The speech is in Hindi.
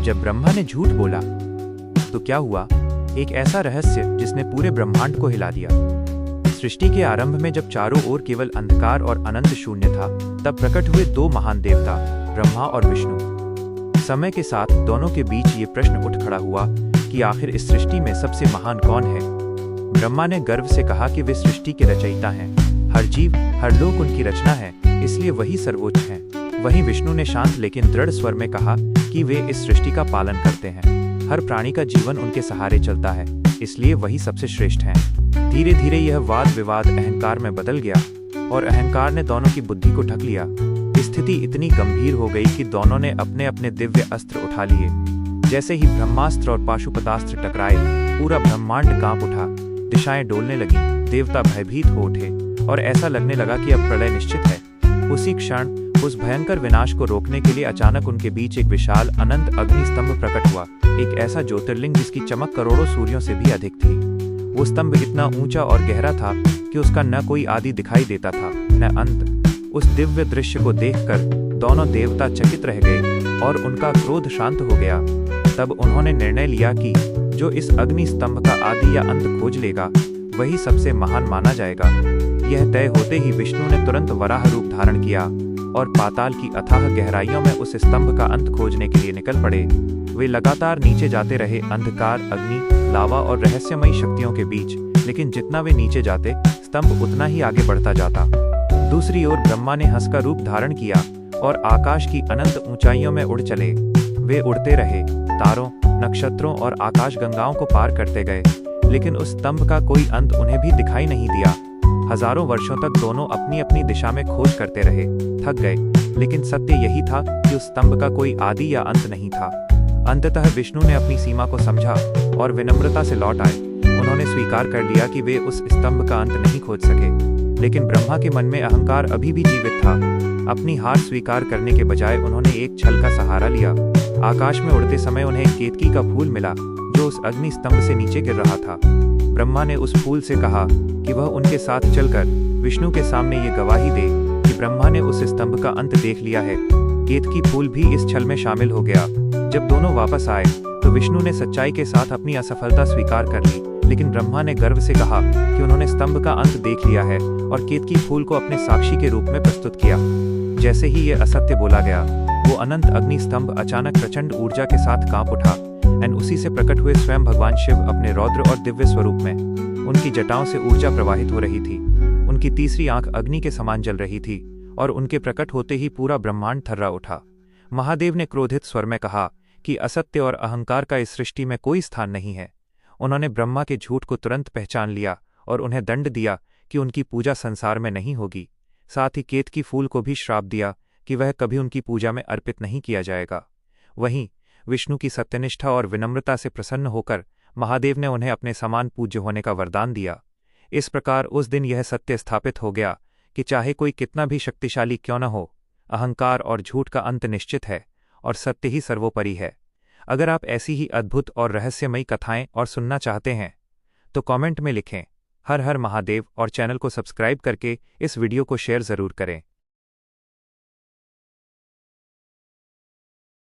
जब ब्रह्मा ने झूठ बोला तो क्या हुआ? एक ऐसा रहस्य जिसने पूरे ब्रह्मांड को हिला दिया। सृष्टि के आरंभ में जब चारों ओर केवल अंधकार और अनंत शून्य था, तब प्रकट हुए दो महान देवता, ब्रह्मा और विष्णु। समय के साथ दोनों के बीच ये प्रश्न उठ खड़ा हुआ कि आखिर इस सृष्टि में सबसे महान कौन है? ब्रह्मा ने गर्व से कहा कि वे सृष्टि के रचयिता हैं। हर जीव, हर लोक उनकी रचना है, इसलिए वही सर्वोच्च हैं। वहीं विष्णु ने शांत लेकिन दृढ़ स्वर में कहा कि वे इस सृष्टि का पालन करते हैं। हर प्राणी का जीवन उनके सहारे चलता है, इसलिए वही सबसे श्रेष्ठ हैं। धीरे धीरे यह वाद विवाद अहंकार में बदल गया और अहंकार ने दोनों की बुद्धि को ढक लिया। स्थिति इतनी गंभीर हो गई कि दोनों ने अपने अपने दिव्य अस्त्र उठा लिए। जैसे ही ब्रह्मास्त्र और पाशुपतास्त्र टकराए, पूरा ब्रह्मांड कांप उठा, दिशाएं डोलने लगी, देवता भयभीत हो उठे और ऐसा लगने लगा कि अब प्रलय निश्चित है। उसी क्षण उस भयंकर विनाश को रोकने के लिए अचानक उनके बीच एक विशाल अनंत अग्नि स्तंभ प्रकट हुआ, एक ऐसा ज्योतिर्लिंग जिसकी चमक करोड़ों सूर्यों से भी अधिक थी। वो स्तंभ इतना ऊंचा और गहरा था कि उसका न कोई आदि दिखाई देता था, न अंत। उस दिव्य दृश्य को देखकर दोनों देवता चकित रह गए और उनका क्रोध शांत हो गया। तब उन्होंने निर्णय लिया कि जो इस अग्नि स्तंभ का आदि या अंत खोज लेगा, वही सबसे महान माना जाएगा। यह तय होते ही विष्णु ने तुरंत वराह रूप धारण किया और पाताल की अथाह गहराइयों में उस स्तंभ का अंत खोजने के लिए निकल पड़े। वे लगातार नीचे जाते रहे, अंधकार, अग्नि, लावा और रहस्यमयी शक्तियों के बीच, लेकिन जितना वे नीचे जाते, स्तंभ उतना ही आगे बढ़ता जाता। दूसरी ओर ब्रह्मा ने हंस का रूप धारण किया और आकाश की अनंत ऊंचाइयों में उड़ चले। वे उड़ते रहे, तारों, नक्षत्रों और आकाशगंगाओं को पार करते गए, लेकिन उस स्तंभ का कोई अंत उन्हें भी दिखाई नहीं दिया। हजारों वर्षों तक दोनों अपनी अपनी दिशा में खोज करते रहे, थक गए, लेकिन सत्य यही था कि उस स्तंभ का कोई आदि या अंत नहीं था। अंततः विष्णु ने अपनी सीमा को समझा और विनम्रता से लौट आए। उन्होंने स्वीकार कर लिया कि वे उस स्तंभ का अंत नहीं खोज सके, लेकिन ब्रह्मा के मन में अहंकार अभी भी जीवित था। अपनी हार स्वीकार करने के बजाय उन्होंने एक छल का सहारा लिया। आकाश में उड़ते समय उन्हें एक केतकी का फूल मिला, जो उस अग्नि स्तंभ से नीचे गिर रहा था। ब्रह्मा ने उस फूल से कहा कि वह उनके साथ चलकर विष्णु के सामने ये गवाही दे कि ब्रह्मा ने उस स्तंभ का अंत देख लिया है। केतकी फूल भी इस छल में शामिल हो गया। जब दोनों वापस आए तो विष्णु ने सच्चाई के साथ अपनी असफलता स्वीकार कर ली, लेकिन ब्रह्मा ने गर्व से कहा कि उन्होंने स्तंभ का अंत देख लिया है और केतकी फूल को अपने साक्षी के रूप में प्रस्तुत किया। जैसे ही ये असत्य बोला गया, वो अनंत अग्नि स्तंभ अचानक प्रचंड ऊर्जा के साथ कांप उठा और उसी से प्रकट हुए स्वयं भगवान शिव अपने रौद्र और दिव्य स्वरूप में। उनकी जटाओं से ऊर्जा प्रवाहित हो रही थी, उनकी तीसरी आंख अग्नि के समान जल रही थी और उनके प्रकट होते ही पूरा ब्रह्मांड थर्रा उठा। महादेव ने क्रोधित स्वर में कहा कि असत्य और अहंकार का इस सृष्टि में कोई स्थान नहीं है। उन्होंने ब्रह्मा के झूठ को तुरंत पहचान लिया और उन्हें दंड दिया कि उनकी पूजा संसार में नहीं होगी। साथ ही केतकी फूल को भी श्राप दिया कि वह कभी उनकी पूजा में अर्पित नहीं किया जाएगा। वहीं विष्णु की सत्यनिष्ठा और विनम्रता से प्रसन्न होकर महादेव ने उन्हें अपने समान पूज्य होने का वरदान दिया। इस प्रकार उस दिन यह सत्य स्थापित हो गया कि चाहे कोई कितना भी शक्तिशाली क्यों न हो, अहंकार और झूठ का अंत निश्चित है और सत्य ही सर्वोपरि है। अगर आप ऐसी ही अद्भुत और रहस्यमयी कथाएं और सुनना चाहते हैं तो कमेंट में लिखें। हर हर महादेव और चैनल को सब्सक्राइब करके इस वीडियो को शेयर जरूर करें।